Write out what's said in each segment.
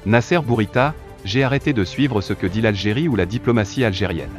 Nasser Bourita, j'ai arrêté de suivre ce que dit l'Algérie ou la diplomatie algérienne.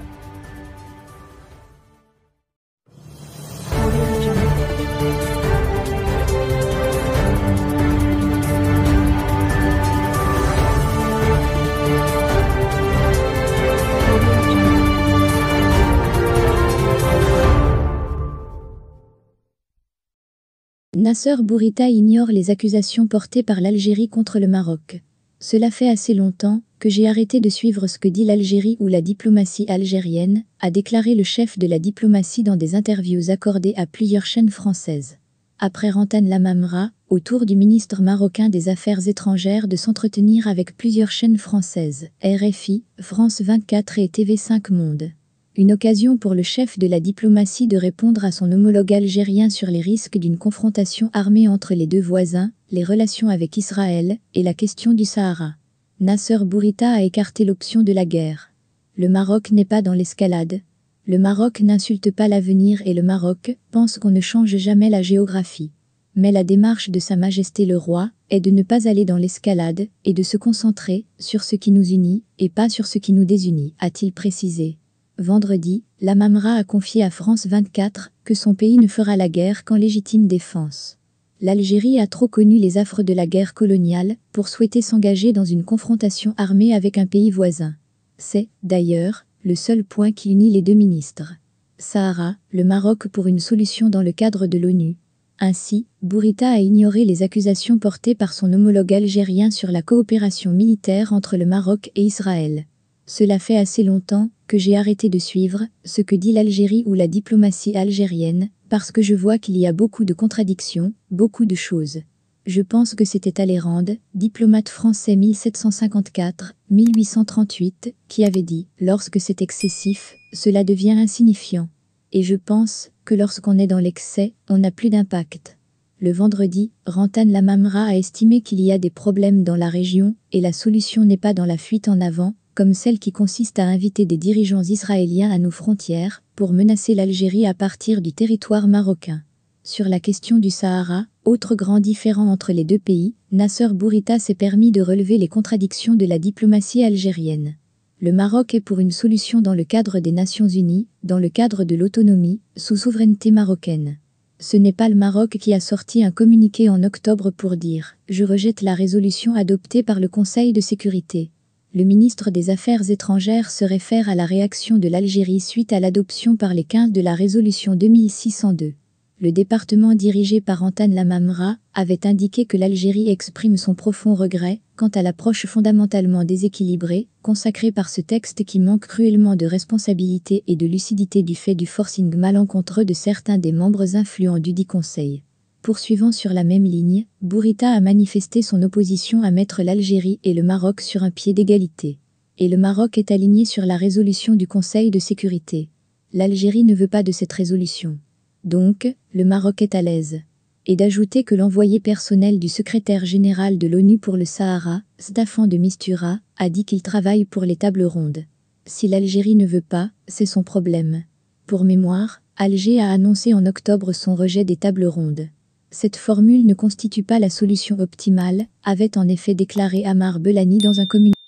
Nasser Bourita ignore les accusations portées par l'Algérie contre le Maroc. Cela fait assez longtemps que j'ai arrêté de suivre ce que dit l'Algérie ou la diplomatie algérienne, a déclaré le chef de la diplomatie dans des interviews accordées à plusieurs chaînes françaises. Après Rantan Lamamra, au tour du ministre marocain des Affaires étrangères de s'entretenir avec plusieurs chaînes françaises, RFI, France 24 et TV5 Monde. Une occasion pour le chef de la diplomatie de répondre à son homologue algérien sur les risques d'une confrontation armée entre les deux voisins, les relations avec Israël et la question du Sahara. Nasser Bourita a écarté l'option de la guerre. Le Maroc n'est pas dans l'escalade. Le Maroc n'insulte pas l'avenir et le Maroc pense qu'on ne change jamais la géographie. Mais la démarche de Sa Majesté le Roi est de ne pas aller dans l'escalade et de se concentrer sur ce qui nous unit et pas sur ce qui nous désunit, a-t-il précisé. Vendredi, Lamamra a confié à France 24 que son pays ne fera la guerre qu'en légitime défense. L'Algérie a trop connu les affres de la guerre coloniale pour souhaiter s'engager dans une confrontation armée avec un pays voisin. C'est, d'ailleurs, le seul point qui unit les deux ministres. Sahara, le Maroc pour une solution dans le cadre de l'ONU. Ainsi, Bourita a ignoré les accusations portées par son homologue algérien sur la coopération militaire entre le Maroc et Israël. Cela fait assez longtemps que j'ai arrêté de suivre ce que dit l'Algérie ou la diplomatie algérienne, parce que je vois qu'il y a beaucoup de contradictions, beaucoup de choses. Je pense que c'était Talleyrand, diplomate français 1754-1838, qui avait dit « Lorsque c'est excessif, cela devient insignifiant ». Et je pense que lorsqu'on est dans l'excès, on n'a plus d'impact. Le vendredi, Rantan Lamamra a estimé qu'il y a des problèmes dans la région et la solution n'est pas dans la fuite en avant, comme celle qui consiste à inviter des dirigeants israéliens à nos frontières pour menacer l'Algérie à partir du territoire marocain. Sur la question du Sahara, autre grand différend entre les deux pays, Nasser Bourita s'est permis de relever les contradictions de la diplomatie algérienne. Le Maroc est pour une solution dans le cadre des Nations Unies, dans le cadre de l'autonomie, sous souveraineté marocaine. Ce n'est pas le Maroc qui a sorti un communiqué en octobre pour dire « Je rejette la résolution adoptée par le Conseil de sécurité ». Le ministre des Affaires étrangères se réfère à la réaction de l'Algérie suite à l'adoption par les 15 de la résolution 2602. Le département dirigé par Rantan Lamamra avait indiqué que l'Algérie exprime son profond regret quant à l'approche fondamentalement déséquilibrée, consacrée par ce texte qui manque cruellement de responsabilité et de lucidité du fait du forcing malencontreux de certains des membres influents dudit Conseil. Poursuivant sur la même ligne, Bourita a manifesté son opposition à mettre l'Algérie et le Maroc sur un pied d'égalité. Et le Maroc est aligné sur la résolution du Conseil de sécurité. L'Algérie ne veut pas de cette résolution. Donc, le Maroc est à l'aise. Et d'ajouter que l'envoyé personnel du secrétaire général de l'ONU pour le Sahara, Staffan de Mistura, a dit qu'il travaille pour les tables rondes. Si l'Algérie ne veut pas, c'est son problème. Pour mémoire, Alger a annoncé en octobre son rejet des tables rondes. Cette formule ne constitue pas la solution optimale, avait en effet déclaré Amar Belani dans un communiqué.